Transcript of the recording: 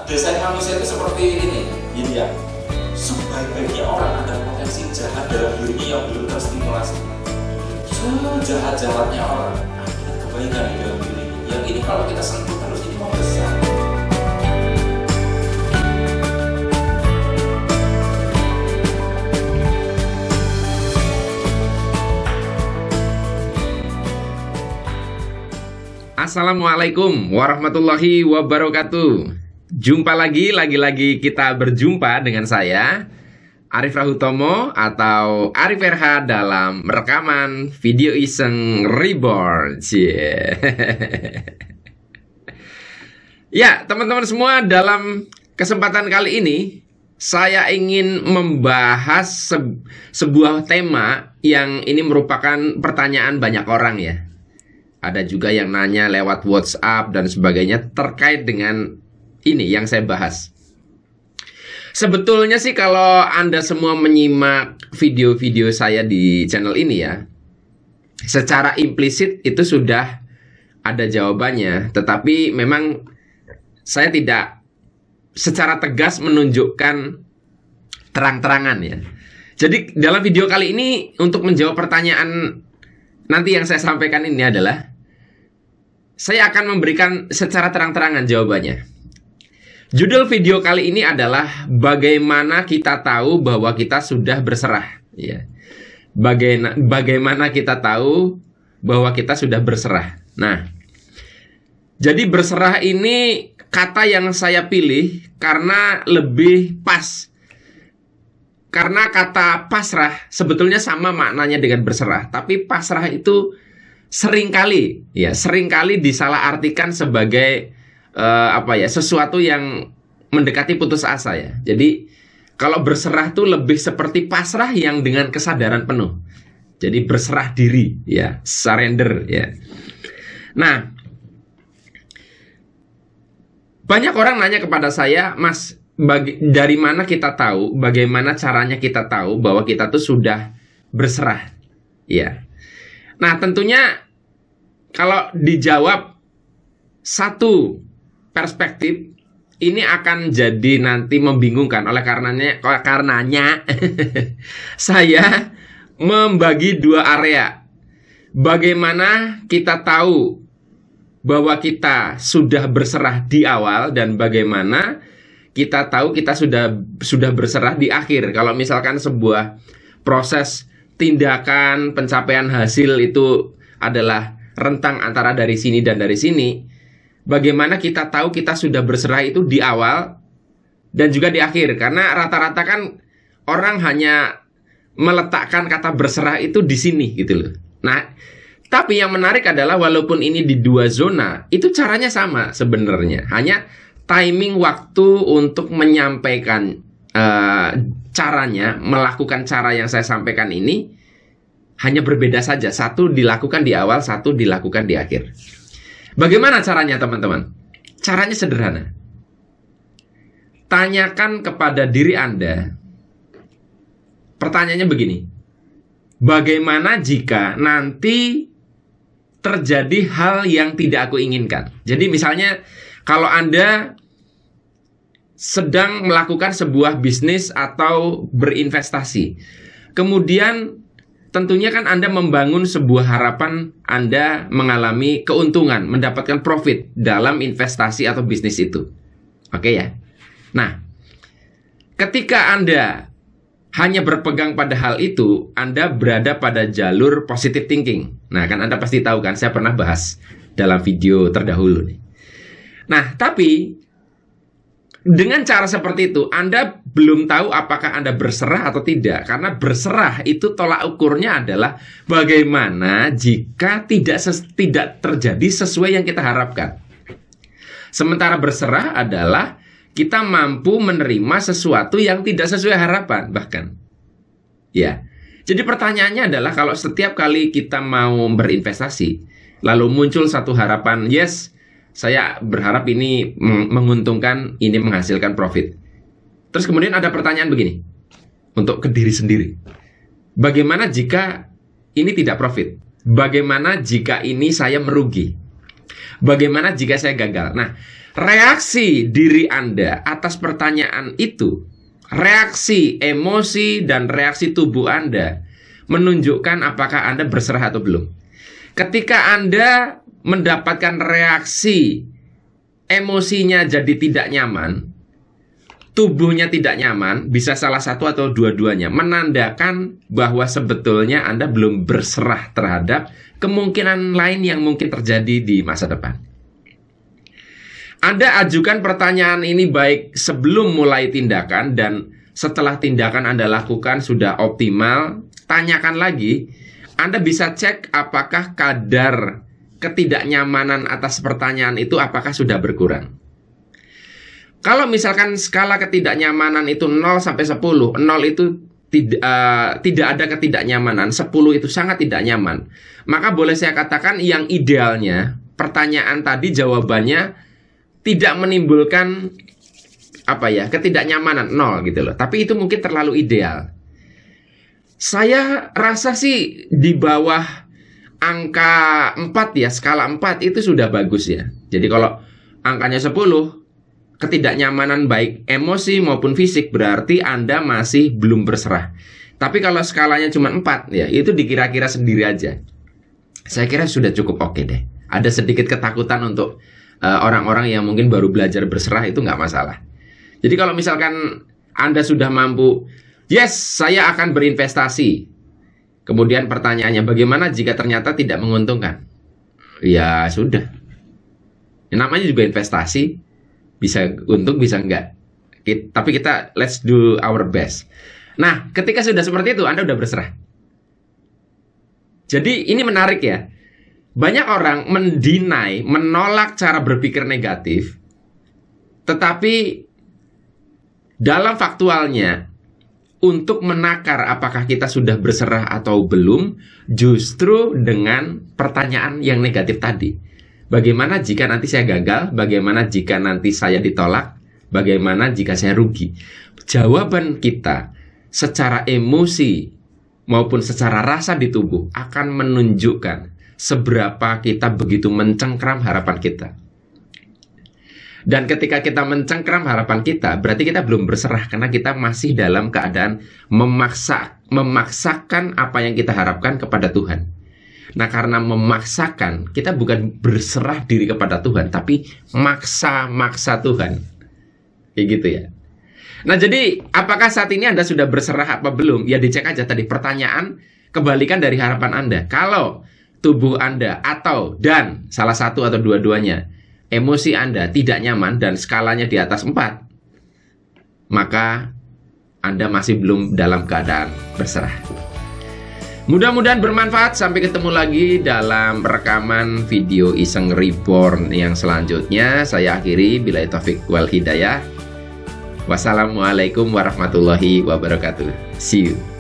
desain manusia itu seperti ini, ini ya. Sebaik-baiknya orang ada potensi jahat dalam dirinya yang belum terstimulasi. Sejahat-jahatnya orang ada kebaikan di dalam diri. Yang ini kalau kita sentuh terus ini mau besar. Assalamualaikum warahmatullahi wabarakatuh. Jumpa lagi kita berjumpa dengan saya Arif Rahutomo atau Arif RH dalam rekaman video iseng reborn. Ya, teman-teman semua, dalam kesempatan kali ini saya ingin membahas sebuah tema yang ini merupakan pertanyaan banyak orang ya. Ada juga yang nanya lewat WhatsApp dan sebagainya terkait dengan ini yang saya bahas. Sebetulnya sih kalau Anda semua menyimak video-video saya di channel ini ya, secara implisit itu sudah ada jawabannya. Tetapi memang saya tidak secara tegas menunjukkan terang-terangan ya. Jadi dalam video kali ini untuk menjawab pertanyaan nanti yang saya sampaikan ini adalah saya akan memberikan secara terang-terangan jawabannya. Judul video kali ini adalah bagaimana kita tahu bahwa kita sudah berserah. Ya. Bagaimana kita tahu bahwa kita sudah berserah. Nah, jadi berserah ini kata yang saya pilih karena lebih pas. Karena kata pasrah sebetulnya sama maknanya dengan berserah, tapi pasrah itu seringkali disalahartikan sebagai sesuatu yang mendekati putus asa ya. Jadi kalau berserah tuh lebih seperti pasrah yang dengan kesadaran penuh. Jadi berserah diri ya, surrender ya. Nah, banyak orang nanya kepada saya, Mas, dari mana kita tahu, bagaimana caranya kita tahu bahwa kita tuh sudah berserah ya. Nah, tentunya kalau dijawab satu perspektif ini akan jadi nanti membingungkan. Oleh karenanya saya membagi dua area. Bagaimana kita tahu bahwa kita sudah berserah di awal dan bagaimana kita tahu kita sudah berserah di akhir. Kalau misalkan sebuah proses tindakan pencapaian hasil itu adalah rentang antara dari sini dan dari sini, bagaimana kita tahu kita sudah berserah itu di awal dan juga di akhir. Karena rata-rata kan orang hanya meletakkan kata berserah itu di sini gitu loh. Nah, tapi yang menarik adalah walaupun ini di dua zona, itu caranya sama sebenarnya. Hanya timing waktu untuk menyampaikan caranya, melakukan cara yang saya sampaikan ini hanya berbeda saja. Satu dilakukan di awal, satu dilakukan di akhir. Bagaimana caranya teman-teman? Caranya sederhana. Tanyakan kepada diri Anda. Pertanyaannya begini. Bagaimana jika nanti terjadi hal yang tidak aku inginkan? Jadi misalnya kalau Anda sedang melakukan sebuah bisnis atau berinvestasi, kemudian tentunya kan Anda membangun sebuah harapan Anda mengalami keuntungan, mendapatkan profit dalam investasi atau bisnis itu. Oke ya. Nah, ketika Anda hanya berpegang pada hal itu, Anda berada pada jalur positive thinking. Nah, kan Anda pasti tahu kan, saya pernah bahas dalam video terdahulu nih. Nah, tapi dengan cara seperti itu, Anda belum tahu apakah Anda berserah atau tidak. Karena berserah itu tolak ukurnya adalah bagaimana jika tidak terjadi sesuai yang kita harapkan. Sementara berserah adalah kita mampu menerima sesuatu yang tidak sesuai harapan bahkan. Ya. Jadi pertanyaannya adalah kalau setiap kali kita mau berinvestasi, lalu muncul satu harapan, yes, saya berharap ini menguntungkan, ini menghasilkan profit. Terus kemudian ada pertanyaan begini, untuk ke diri sendiri. Bagaimana jika ini tidak profit? Bagaimana jika ini saya merugi? Bagaimana jika saya gagal? Nah, reaksi diri Anda atas pertanyaan itu, reaksi emosi dan reaksi tubuh Anda menunjukkan apakah Anda berserah atau belum. Ketika Anda mendapatkan reaksi emosinya jadi tidak nyaman, tubuhnya tidak nyaman, bisa salah satu atau dua-duanya, menandakan bahwa sebetulnya Anda belum berserah terhadap kemungkinan lain yang mungkin terjadi di masa depan. Anda ajukan pertanyaan ini baik sebelum mulai tindakan dan setelah tindakan Anda lakukan sudah optimal, tanyakan lagi. Anda bisa cek apakah kadar ketidaknyamanan atas pertanyaan itu apakah sudah berkurang. Kalau misalkan skala ketidaknyamanan itu 0 sampai 10, 0 itu tidak ada ketidaknyamanan, 10 itu sangat tidak nyaman, maka boleh saya katakan yang idealnya pertanyaan tadi jawabannya tidak menimbulkan ketidaknyamanan 0 gitu loh. Tapi itu mungkin terlalu ideal. Saya rasa sih di bawah angka 4 ya, skala 4 itu sudah bagus ya. Jadi kalau angkanya 10, ketidaknyamanan baik emosi maupun fisik, berarti Anda masih belum berserah. Tapi kalau skalanya cuma 4 ya, itu dikira-kira sendiri aja. Saya kira sudah cukup oke deh. Ada sedikit ketakutan untuk orang-orang yang mungkin baru belajar berserah, itu nggak masalah. Jadi kalau misalkan Anda sudah mampu, yes, saya akan berinvestasi. Kemudian pertanyaannya, bagaimana jika ternyata tidak menguntungkan? Ya sudah. Namanya juga investasi, bisa untung bisa enggak. Tapi kita let's do our best. Nah, ketika sudah seperti itu, Anda sudah berserah. Jadi ini menarik ya. Banyak orang menolak cara berpikir negatif, tetapi dalam faktualnya, untuk menakar apakah kita sudah berserah atau belum, justru dengan pertanyaan yang negatif tadi. Bagaimana jika nanti saya gagal? Bagaimana jika nanti saya ditolak? Bagaimana jika saya rugi? Jawaban kita secara emosi maupun secara rasa di tubuh akan menunjukkan seberapa kita begitu mencengkram harapan kita. Dan ketika kita mencengkram harapan kita, berarti kita belum berserah, karena kita masih dalam keadaan memaksakan apa yang kita harapkan kepada Tuhan. Nah, karena memaksakan, kita bukan berserah diri kepada Tuhan, tapi maksa Tuhan. Kayak gitu ya. Nah, jadi apakah saat ini Anda sudah berserah apa belum? Ya dicek aja tadi pertanyaan, kebalikan dari harapan Anda. Kalau tubuh Anda dan salah satu atau dua-duanya, emosi Anda tidak nyaman dan skalanya di atas 4, maka Anda masih belum dalam keadaan berserah. Mudah-mudahan bermanfaat. Sampai ketemu lagi dalam rekaman video Iseng Reborn yang selanjutnya. Saya akhiri, billahi taufik wal hidayah. Wassalamualaikum warahmatullahi wabarakatuh. See you.